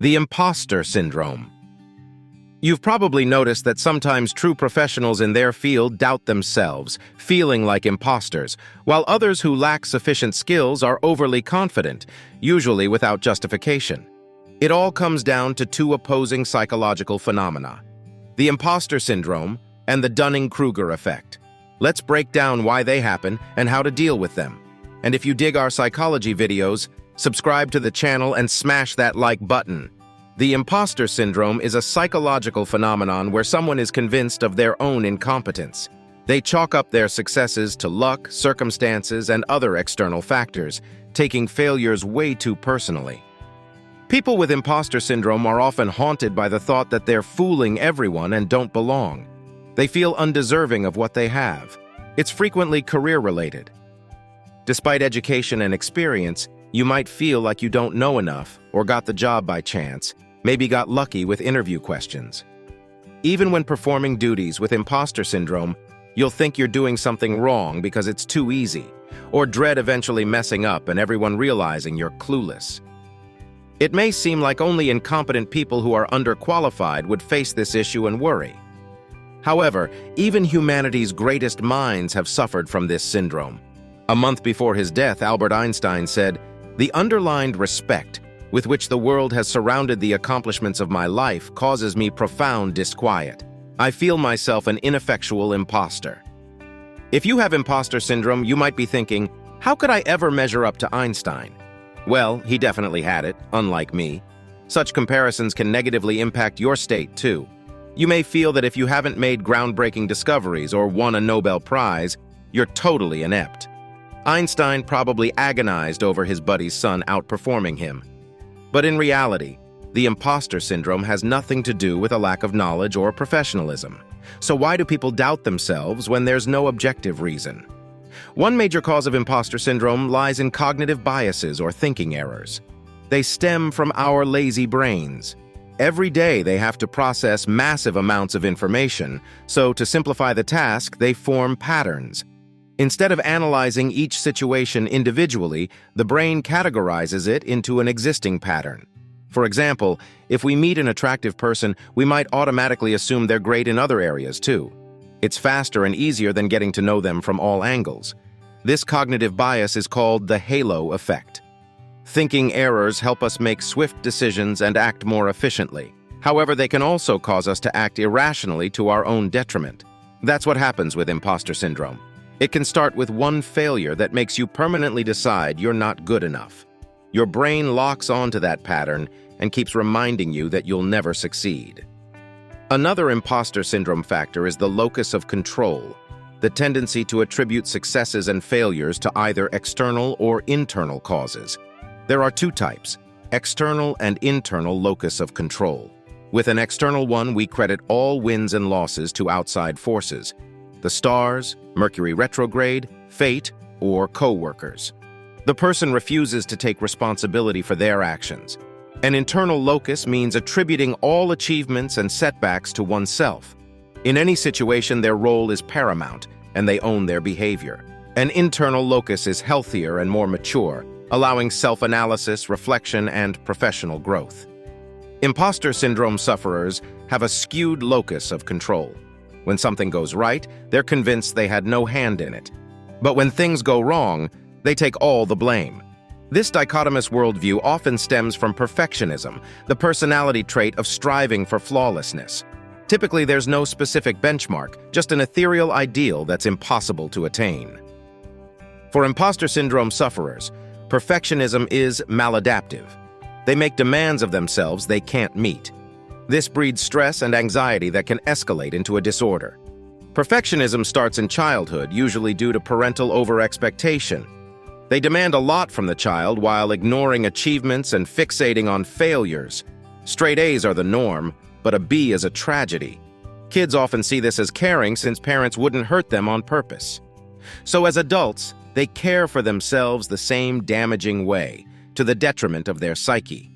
The Impostor Syndrome. You've probably noticed that sometimes true professionals in their field doubt themselves, feeling like imposters, while others who lack sufficient skills are overly confident, usually without justification. It all comes down to two opposing psychological phenomena: the Impostor Syndrome and the Dunning-Kruger Effect. Let's break down why they happen and how to deal with them. And if you dig our psychology videos, subscribe to the channel and smash that like button. The imposter syndrome is a psychological phenomenon where someone is convinced of their own incompetence. They chalk up their successes to luck, circumstances, and other external factors, taking failures way too personally. People with imposter syndrome are often haunted by the thought that they're fooling everyone and don't belong. They feel undeserving of what they have. It's frequently career-related. Despite education and experience, you might feel like you don't know enough or got the job by chance, maybe got lucky with interview questions. Even when performing duties with imposter syndrome, you'll think you're doing something wrong because it's too easy, or dread eventually messing up and everyone realizing you're clueless. It may seem like only incompetent people who are underqualified would face this issue and worry. However, even humanity's greatest minds have suffered from this syndrome. A month before his death, Albert Einstein said, "The underlined respect with which the world has surrounded the accomplishments of my life causes me profound disquiet. I feel myself an ineffectual imposter." If you have imposter syndrome, you might be thinking, how could I ever measure up to Einstein? Well, he definitely had it, unlike me. Such comparisons can negatively impact your state, too. You may feel that if you haven't made groundbreaking discoveries or won a Nobel Prize, you're totally inept. Einstein probably agonized over his buddy's son outperforming him. But in reality, the imposter syndrome has nothing to do with a lack of knowledge or professionalism. So why do people doubt themselves when there's no objective reason? One major cause of imposter syndrome lies in cognitive biases or thinking errors. They stem from our lazy brains. Every day they have to process massive amounts of information, so to simplify the task, they form patterns. Instead of analyzing each situation individually, the brain categorizes it into an existing pattern. For example, if we meet an attractive person, we might automatically assume they're great in other areas too. It's faster and easier than getting to know them from all angles. This cognitive bias is called the halo effect. Thinking errors help us make swift decisions and act more efficiently. However, they can also cause us to act irrationally to our own detriment. That's what happens with imposter syndrome. It can start with one failure that makes you permanently decide you're not good enough. Your brain locks onto that pattern and keeps reminding you that you'll never succeed. Another imposter syndrome factor is the locus of control, the tendency to attribute successes and failures to either external or internal causes. There are two types: external and internal locus of control. With an external one, we credit all wins and losses to outside forces: the stars, Mercury retrograde, fate, or co-workers. The person refuses to take responsibility for their actions. An internal locus means attributing all achievements and setbacks to oneself. In any situation, their role is paramount, and they own their behavior. An internal locus is healthier and more mature, allowing self-analysis, reflection, and professional growth. Imposter syndrome sufferers have a skewed locus of control. When something goes right, they're convinced they had no hand in it. But when things go wrong, they take all the blame. This dichotomous worldview often stems from perfectionism, the personality trait of striving for flawlessness. Typically, there's no specific benchmark, just an ethereal ideal that's impossible to attain. For imposter syndrome sufferers, perfectionism is maladaptive. They make demands of themselves they can't meet. This breeds stress and anxiety that can escalate into a disorder. Perfectionism starts in childhood, usually due to parental overexpectation. They demand a lot from the child while ignoring achievements and fixating on failures. Straight A's are the norm, but a B is a tragedy. Kids often see this as caring since parents wouldn't hurt them on purpose. So as adults, they care for themselves the same damaging way, to the detriment of their psyche.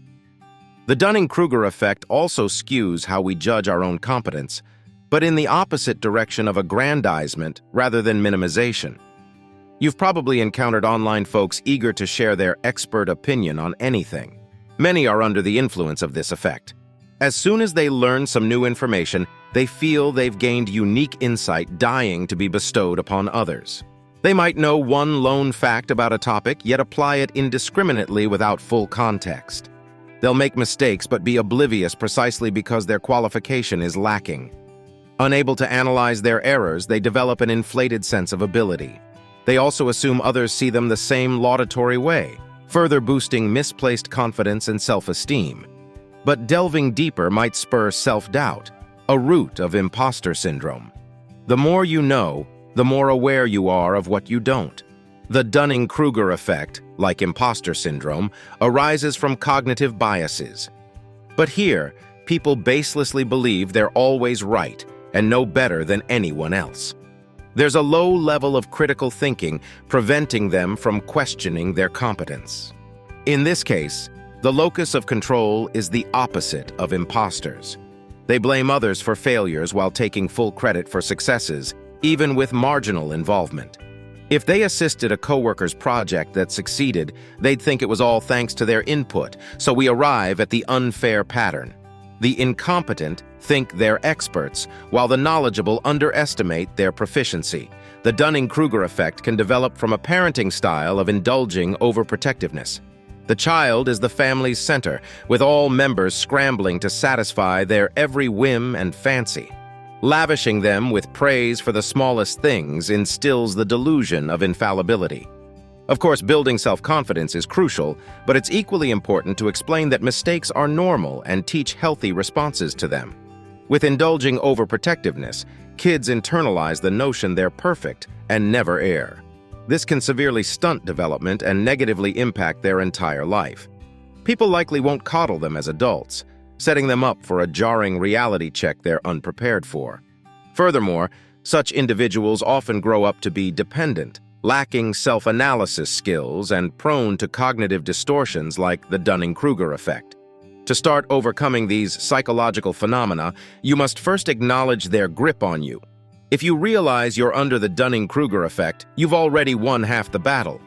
The Dunning-Kruger Effect also skews how we judge our own competence, but in the opposite direction of aggrandizement rather than minimization. You've probably encountered online folks eager to share their expert opinion on anything. Many are under the influence of this effect. As soon as they learn some new information, they feel they've gained unique insight dying to be bestowed upon others. They might know one lone fact about a topic, yet apply it indiscriminately without full context. They'll make mistakes but be oblivious precisely because their qualification is lacking. Unable to analyze their errors, they develop an inflated sense of ability. They also assume others see them the same laudatory way, further boosting misplaced confidence and self-esteem. But delving deeper might spur self-doubt, a root of imposter syndrome. The more you know, the more aware you are of what you don't. The Dunning-Kruger Effect, like imposter syndrome, arises from cognitive biases. But here, people baselessly believe they're always right and know better than anyone else. There's a low level of critical thinking preventing them from questioning their competence. In this case, the locus of control is the opposite of imposters. They blame others for failures while taking full credit for successes, even with marginal involvement. If they assisted a coworker's project that succeeded, they'd think it was all thanks to their input, so we arrive at the unfair pattern. The incompetent think they're experts, while the knowledgeable underestimate their proficiency. The Dunning-Kruger effect can develop from a parenting style of indulging overprotectiveness. The child is the family's center, with all members scrambling to satisfy their every whim and fancy. Lavishing them with praise for the smallest things instills the delusion of infallibility. Of course, building self-confidence is crucial, but it's equally important to explain that mistakes are normal and teach healthy responses to them. With indulging overprotectiveness, kids internalize the notion they're perfect and never err. This can severely stunt development and negatively impact their entire life. People likely won't coddle them as adults, setting them up for a jarring reality check they're unprepared for. Furthermore, such individuals often grow up to be dependent, lacking self-analysis skills and prone to cognitive distortions like the Dunning-Kruger effect. To start overcoming these psychological phenomena, you must first acknowledge their grip on you. If you realize you're under the Dunning-Kruger effect, you've already won half the battle.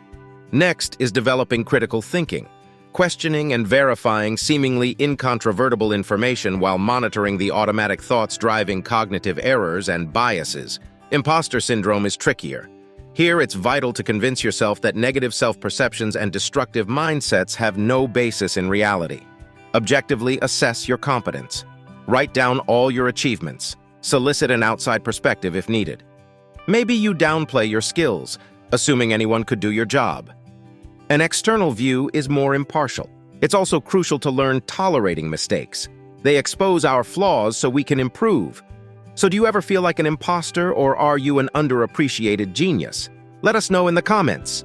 Next is developing critical thinking, questioning and verifying seemingly incontrovertible information while monitoring the automatic thoughts driving cognitive errors and biases. Imposter syndrome is trickier. Here, it's vital to convince yourself that negative self-perceptions and destructive mindsets have no basis in reality. Objectively assess your competence. Write down all your achievements. Solicit an outside perspective if needed. Maybe you downplay your skills, assuming anyone could do your job. An external view is more impartial. It's also crucial to learn tolerating mistakes. They expose our flaws so we can improve. So do you ever feel like an imposter, or are you an underappreciated genius? Let us know in the comments.